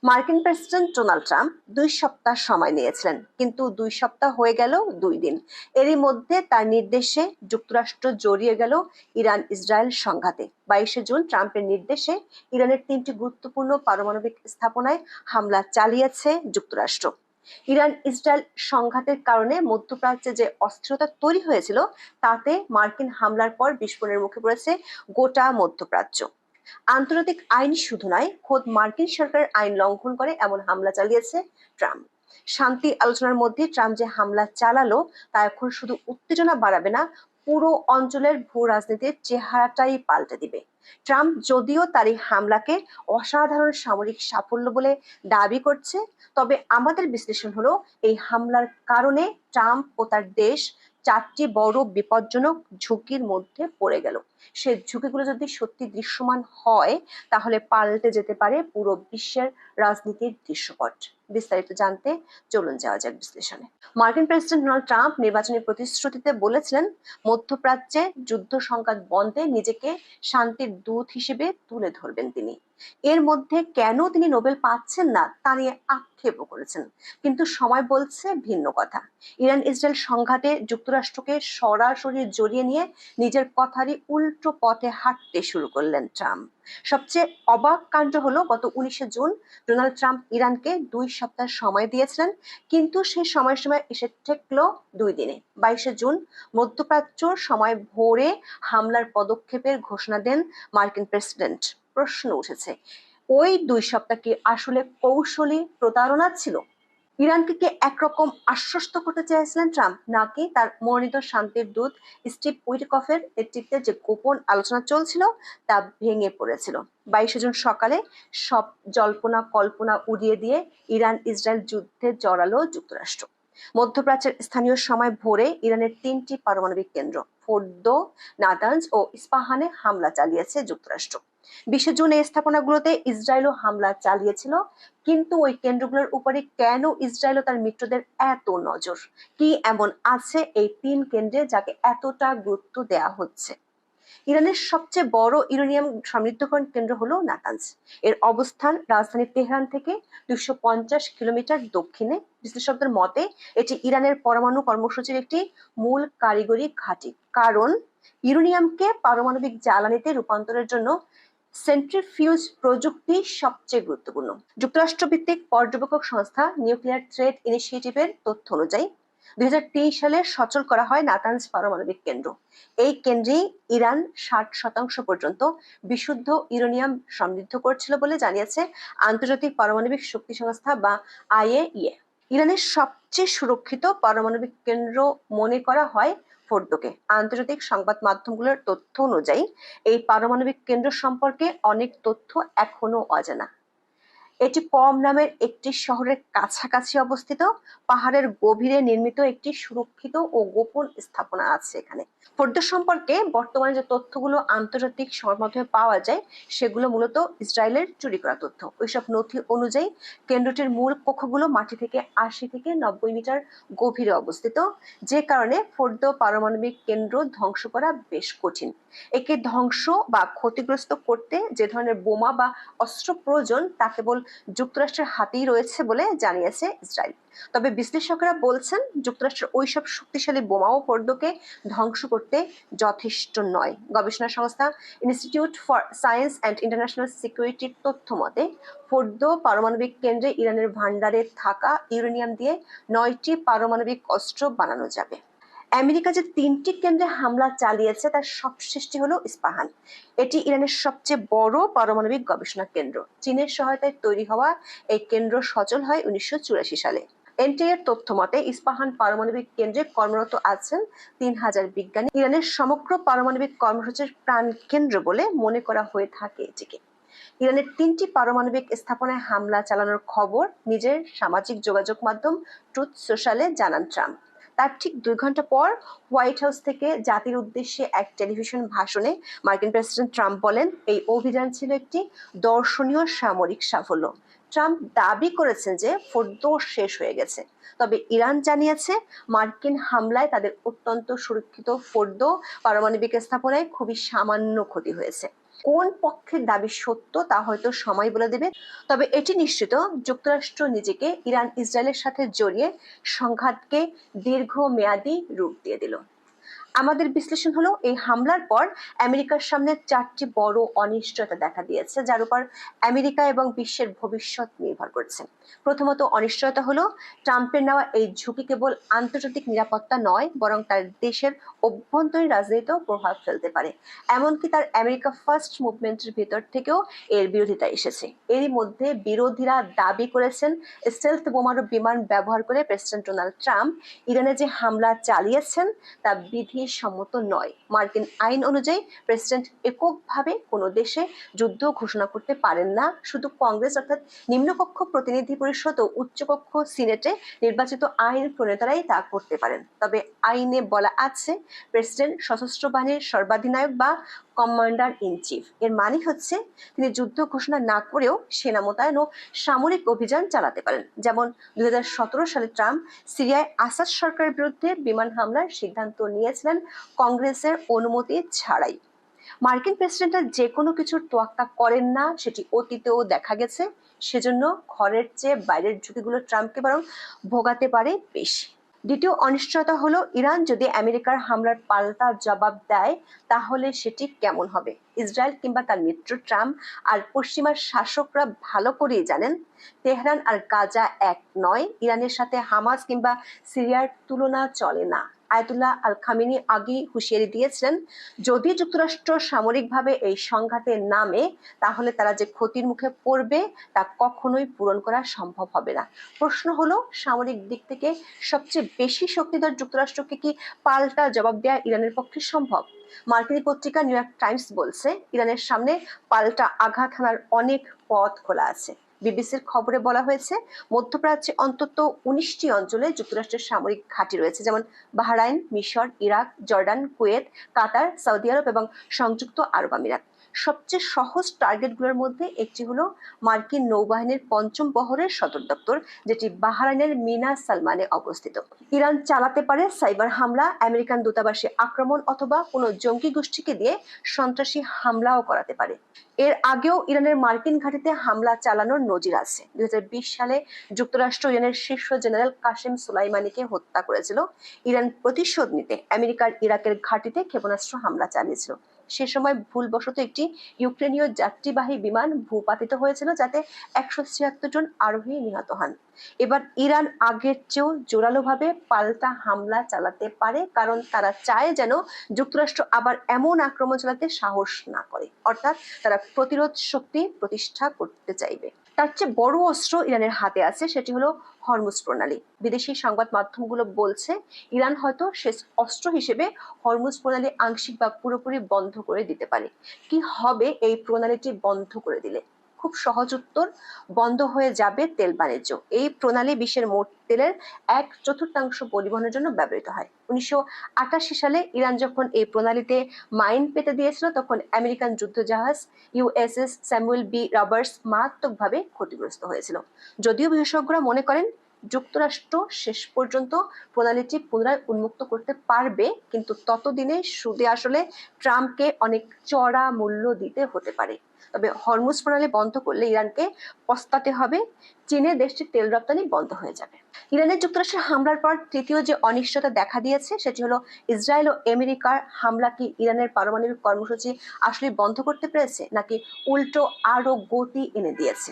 মার্কিন president Donald Trump 2 সপ্তাহ সময় নিয়েছিলেন, কিন্তু 2 সপ্তাহ হয়ে গেল 2 দিন। এরই মধ্যে তার নির্দেশে যুক্তরাষ্ট্র জড়িয়ে গেল ইরান ইসরায়েল সংঘাতে। 22শে জুন ট্রাম্পের নির্দেশে ইরানের 3টি গুরুত্বপূর্ণ পারমাণবিক স্থাপনায় হামলা চালিয়েছে যুক্তরাষ্ট্র। ইরান ইসরায়েল সংঘাতের কারণে মধ্যপ্রাচ্যে যে অস্থিরতা তৈরি হয়েছিল, তাতে মার্কিন হামলার পর বিস্ফোরণের মুখে পড়েছে গোটা মধ্যপ্রাচ্য। আন্তর্জাতিক আইন শুধু নয়, খোদ মার্কিন সরকারের আইন লঙ্ঘন করে এমন হামলা চালিয়েছে ট্রাম্প। শান্তি আলোচনার মধ্যে ট্রাম্প যে হামলা চালালো, তা এখন শুধু উত্তেজনা বাড়াবে না, পুরো অঞ্চলের ভূ রাজনীতির চেহারাটাই পাল্টে দিবে। ট্রাম্প যদিও তার এই হামলাকে অসাধারণ সামরিক সাফল্য বলে দাবি করছে, তবে আমাদের বিশ্লেষণ হলো এই হামলার কারণে ট্রাম্প ও তার দেশ 4টি বড় বিপজ্জনক ঝুঁকির মধ্যে পড়ে গেল। সে ঝুঁকিগুলো যদি সত্যি দৃশ্যমান হয়, তাহলে পাল্টে যেতে পারে পুরো বিশ্বের রাজনীতির দৃশ্যপট। বিস্তারিত জানতে চলুন যাওয়া যাক বিশ্লেষণে। মার্কিন প্রেসিডেন্ট ডোনাল্ড ট্রাম্প নির্বাচনী প্রতিশ্রুতিতে বলেছিলেন, মধ্যপ্রাচ্যে যুদ্ধ সংঘাত বন্ধে নিজেকে শান্তির দূত হিসেবে তুলে ধরবেন তিনি। এর মধ্যে কেন তিনি নোবেল পাচ্ছেন না তা নিয়ে আক্ষেপও করেছেন, কিন্তু সময় বলছে ভিন্ন কথা। ইরান ইসরায়েল সংঘাতে যুক্তরাষ্ট্রকে সরাসরি জড়িয়ে নিয়ে নিজের কথারই উল্টো পথে হাঁটতে শুরু করলেন ট্রাম্প। সবচেয়ে অবাক কাণ্ড হলো, গত 19শে জুন ডোনাল্ড ট্রাম্প ইরানকে 2 সপ্তাহ সময় দিয়েছিলেন, কিন্তু সেই সময়সীমা এসে ঠেকলো 2 দিনে। 22শে জুন মধ্যপ্রাচ্য সময় ভোরে হামলার পদক্ষেপের ঘোষণা দেন মার্কিন প্রেসিডেন্ট। প্রশ্ন উঠেছে, ওই 2 সপ্তাহ কি আসলে কৌশলী প্রতারণা ছিল? ইরানকে কি একরকম আশ্বস্ত করতে চেয়েছিলেন ট্রাম্প, নাকি তার মনোনীত শান্তির দূত স্টিভ উইটকফের নেতৃত্বে যে গোপন আলোচনা চলছিল তা ভেঙে পড়েছিল? 22শে জুন সকালে সব জল্পনা কল্পনা উড়িয়ে দিয়ে ইরান ইসরায়েল যুদ্ধে জড়ালো যুক্তরাষ্ট্র। মধ্যপ্রাচ্যের স্থানীয় সময় ভোরে ইরানের 3টি পারমাণবিক কেন্দ্র ফোর্দো, নাতানজ ও ইস্পাহানে হামলা চালিয়েছে যুক্তরাষ্ট্র। 20শে জুন এই স্থাপনাগুলোতে ইসরায়েলও হামলা চালিয়েছিল, কিন্তু ওই কেন্দ্রগুলোর উপরে কেন ইসরায়েল ও তার মিত্রদের এত নজর? কি এমন আছে এই 3 কেন্দ্রে যাকে এতটা গুরুত্ব দেয়া হচ্ছে? ইরানের সবচেয়ে বড় ইউরেনিয়াম সমৃদ্ধকরণ কেন্দ্র হলো নাতানজ। এর অবস্থান রাজধানী তেহরান থেকে 250 কিলোমিটার দক্ষিণে। বিশ্লেষকদের মতে এটি ইরানের পরমাণু কর্মসূচির একটি মূল কারিগরি ঘাঁটি, কারণ ইউরেনিয়ামকে পারমাণবিক জ্বালানিতে রূপান্তরের জন্য সেন্ট্রিফিউজ প্রযুক্তি সবচেয়ে গুরুত্বপূর্ণ। যুক্তরাষ্ট্র ভিত্তিক পর্যবেক্ষক সংস্থা নিউক্লিয়ার ট্রেড ইনিশিয়েটিভের তথ্য অনুযায়ী 2023 সালে সচল করা হয় নাতানজ পারমাণবিক কেন্দ্র। এই কেন্দ্রেই ইরান 60% পর্যন্ত বিশুদ্ধ ইউরেনিয়াম সমৃদ্ধ করছিল বলে জানিয়েছে আন্তর্জাতিক পারমাণবিক শক্তি সংস্থা বা IAEA। ইরানের সবচেয়ে সুরক্ষিত পারমাণবিক কেন্দ্র মনে করা হয় ফোর্দোকে। আন্তর্জাতিক সংবাদ মাধ্যমগুলোর তথ্য অনুযায়ী এই পারমাণবিক কেন্দ্র সম্পর্কে অনেক তথ্য এখনো অজানা। এটি কম নামের একটি শহরের কাছাকাছি অবস্থিত, পাহাড়ের গভীরে নির্মিত একটি সুরক্ষিত ও গোপন স্থাপনা আছে এখানে। ফোর্দো সম্পর্কে বর্তমানে যে তথ্যগুলো আন্তর্জাতিক সংবাদ মাধ্যমে পাওয়া যায়, সেগুলো মূলত ইসরায়েলের চুরি করা তথ্য। ওইসব নথি অনুযায়ী কেন্দ্রটির মূল কক্ষগুলো মাটি থেকে 80 থেকে 90 মিটার গভীরে অবস্থিত, যে কারণে ফোর্দো পারমাণবিক কেন্দ্র ধ্বংস করা বেশ কঠিন। একে ধ্বংস বা ক্ষতিগ্রস্ত করতে যে ধরনের বোমা বা অস্ত্র প্রয়োজন, তা কেবল যুক্তরাষ্ট্রের হাতেই রয়েছে বলে জানিয়েছে ইসরায়েল। তবে বিশ্লেষকরা বলছেন, যুক্তরাষ্ট্রের ওইসব শক্তিশালী বোমা ও ফোর্দোকে ধ্বংস করতে যথেষ্ট নয়। গবেষণা সংস্থা institute for science and international সিকিউরিটির তথ্য মতে, ফোর্দো পারমাণবিক কেন্দ্রে ইরানের ভান্ডারে থাকা ইউরেনিয়াম দিয়ে 9টি পারমাণবিক অস্ত্র বানানো যাবে। আমেরিকা যে 3টি কেন্দ্রে হামলা চালিয়েছে তার সবশেষটি হলো ইস্পাহান। এটি ইরানের সবচেয়ে বড় পারমাণবিক গবেষণা কেন্দ্র। চীনের সহায়তায় তৈরি হওয়া এই কেন্দ্র সচল হয় 1984 সালে। এনটিএ এর তথ্য মতে ইস্পাহান পারমাণবিক কেন্দ্রে কর্মরত আছেন 3000 বিজ্ঞানী। ইরানের সমগ্র পারমাণবিক কর্মসূচির প্রাণ কেন্দ্র বলে মনে করা হয়ে থাকে এটিকে। ইরানের 3টি পারমাণবিক স্থাপনায় হামলা চালানোর খবর নিজের সামাজিক যোগাযোগ মাধ্যম ট্রুথ সোশ্যালে জানান ট্রাম্প। তার ঠিক 2 ঘন্টা পর হোয়াইট হাউস থেকে জাতির উদ্দেশ্যে এক টেলিভিশন ভাষণে মার্কিন প্রেসিডেন্ট ট্রাম্প বলেন, এই অভিযান ছিল একটি দর্শনীয় সামরিক সাফল্য। ট্রাম্প দাবি করেছেন যে ফোর্দো শেষ হয়ে গেছে, তবে ইরান জানিয়েছে মার্কিন হামলায় তাদের অত্যন্ত সুরক্ষিত ফোর্দো পারমাণবিক স্থাপনায় খুবই সামান্য ক্ষতি হয়েছে। কোন পক্ষের দাবি সত্য তা হয়তো সময় বলে দেবে, তবে এটি নিশ্চিত যুক্তরাষ্ট্র নিজেকে ইরান ইসরায়েলের সাথে জড়িয়ে সংঘাতকে দীর্ঘমেয়াদী রূপ দিয়ে দিল। আমাদের বিশ্লেষণ হলো, এই হামলার পর আমেরিকার সামনে 4টি বড় অনিশ্চয়তা দেখা দিয়েছে, যার উপর আমেরিকা এবং বিশ্বের ভবিষ্যৎ নির্ভর করছে। প্রথমত অনিশ্চয়তা হলো, ট্রাম্পের নেওয়া এই ঝুঁকি কেবল আন্তর্জাতিক নিরাপত্তা নয়, বরং তার দেশের অভ্যন্তরীণ রাজনীতিতেও প্রভাব ফেলতে পারে। এমনকি তার আমেরিকা ফার্স্ট মুভমেন্টের ভিতর থেকেও এর বিরোধিতা এসেছে। এরই মধ্যে বিরোধীরা দাবি করেছেন, স্টেলথ বোমারু বিমান ব্যবহার করে প্রেসিডেন্ট ডোনাল্ড ট্রাম্প ইরানে যে হামলা চালিয়েছেন তা বিধিসম্মত নয়। মার্কিন আইন অনুযায়ী প্রেসিডেন্ট এককভাবে কোনো দেশে যুদ্ধ ঘোষণা করতে পারেন না। শুধু কংগ্রেস অর্থাৎ নিম্নকক্ষ প্রতিনিধি পরিষদ ও উচ্চকক্ষ সিনেটে নির্বাচিত আইন প্রণেতারাই তা করতে পারেন। তবে আইনে বলা আছে, প্রেসিডেন্ট সশস্ত্র বাহিনীর সর্বাধিনায়ক বা কমান্ডার ইন চিফ। এর মানে হচ্ছে তিনি যুদ্ধ ঘোষণা না করেও সেনা মোতায়েন ও সামরিক অভিযান চালাতে পারেন। যেমন 2017 সালে ট্রাম্প সিরিয়ায় আসাদ সরকারের বিরুদ্ধে বিমান হামলার সিদ্ধান্ত নিয়েছিলেন কংগ্রেসের অনুমতি ছাড়াই। মার্কিন প্রেসিডেন্টরা যে কোনো কিছুর তোয়াক্কা করেন না, সেটি অতীতেও দেখা গেছে। সেজন্য ঘরের চেয়ে বাইরের ঝুঁকিগুলো ট্রাম্পকে বরং ভোগাতে পারে বেশি। দ্বিতীয় অনিশ্চয়তা হলো, ইরান যদি আমেরিকার হামলার পাল্টা জবাব দেয় তাহলে সেটি কেমন হবে। ইসরায়েল কিংবা তার মিত্র ট্রাম্প আর পশ্চিমার শাসকরা ভালো করেই জানেন, তেহরান আর গাজা এক নয়। ইরানের সাথে হামাস কিংবা সিরিয়ার তুলনা চলে না। আয়াতুল্লাহ আল খামেনি আগেই হুঁশিয়ারি দিয়েছিলেন, যদি যুক্তরাষ্ট্র সামরিকভাবে এই সংঘাতে নামে তাহলে তারা যে ক্ষতির মুখে পড়বে তা কখনোই পূরণ করা সম্ভব হবে না। প্রশ্ন হলো, সামরিক দিক থেকে সবচেয়ে বেশি শক্তিধর যুক্তরাষ্ট্রকে কি পাল্টা জবাব দেওয়া ইরানের পক্ষে সম্ভব? মার্কিন পত্রিকা নিউ ইয়র্ক টাইমস বলছে, ইরানের সামনে পাল্টা আঘাত হানার অনেক পথ খোলা আছে। বিবিসির খবরে বলা হয়েছে, মধ্যপ্রাচ্যে অন্তত 19টি অঞ্চলে যুক্তরাষ্ট্রের সামরিক ঘাঁটি রয়েছে, যেমন বাহরাইন, মিশর, ইরাক, জর্ডান, কুয়েত, কাতার, সৌদি আরব এবং সংযুক্ত আরব আমিরাত। সবচেয়ে সহজ টার্গেটগুলোর মধ্যে একটি হলো মার্কিন নৌবাহিনীর 5ম বহরের সদর দপ্তর, যেটি বাহরাইনের মিনা সালমানে অবস্থিত। ইরান চালাতে পারে সাইবার হামলা, আমেরিকান দূতাবাসে আক্রমণ অথবা কোনো জঙ্গি গোষ্ঠীকে দিয়ে সন্ত্রাসী হামলাও করাতে পারে। এর আগেও ইরানের মার্কিন ঘাঁটিতে হামলা চালানোর নজির আছে। 2020 সালে যুক্তরাষ্ট্র ইরানের শীর্ষ জেনারেল কাসেম সুলাইমানিকে হত্যা করেছিল। ইরান প্রতিশোধ নিতে আমেরিকার ইরাকের ঘাঁটিতে ক্ষেপণাস্ত্র হামলা চালিয়েছিল। সে সময় ভুলবশত একটি ইউক্রেনীয় যাত্রীবাহী বিমান ভূপাতিত হয়েছিল, যাতে 176 জন আরোহী নিহত হন। এবার ইরান আগের চেয়েও জোরালোভাবে পাল্টা হামলা চালাতে পারে, কারণ তারা চায় যেন যুক্তরাষ্ট্র আবার এমন আক্রমণ চালাতে সাহস না করে। অর্থাৎ তারা প্রতিরোধ শক্তি প্রতিষ্ঠা করতে চাইবে। তার চেয়ে বড় অস্ত্র ইরানের হাতে আছে, সেটি হলো হরমুজ প্রণালী। বিদেশি সংবাদ মাধ্যমগুলো বলছে, ইরান হয়তো শেষ অস্ত্র হিসেবে হরমুজ প্রণালী আংশিক বা পুরোপুরি বন্ধ করে দিতে পারে। কি হবে এই প্রণালীটি বন্ধ করে দিলে? খুব সহজ উত্তর, বন্ধ হয়ে যাবে তেল বাণিজ্য। এই প্রণালী বিশ্বের মোট তেলের 1/4 পরিবহনের জন্য ব্যবহৃত হয়। 1988 সালে ইরান যখন এই প্রণালীতে মাইন পেতে দিয়েছিল, তখন আমেরিকান যুদ্ধজাহাজ ইউএসএস স্যামুয়েল বি রবার্টস মারাত্মকভাবে ক্ষতিগ্রস্ত হয়েছিল। যদিও বিশেষজ্ঞরা মনে করেন যুক্তরাষ্ট্র শেষ পর্যন্ত প্রণালীটি পুনরায় উন্মুক্ত করতে পারবে, কিন্তু ততদিনে সুদে আসলে ট্রাম্পকে অনেক চড়া মূল্য দিতে হতে পারে। তবে হরমুজ প্রণালী বন্ধ করলে ইরানকে পস্তাতে হবে, চীনে দেশটির তেল রপ্তানি বন্ধ হয়ে যাবে। ইরানের যুক্তরাষ্ট্রের হামলার পর তৃতীয় যে অনিশ্চয়তা দেখা দিয়েছে, সেটি হলো ইসরায়েল ও আমেরিকার হামলা কি ইরানের পারমাণবিক কর্মসূচি আসলে বন্ধ করতে পেরেছে, নাকি উল্টো আরো গতি এনে দিয়েছে।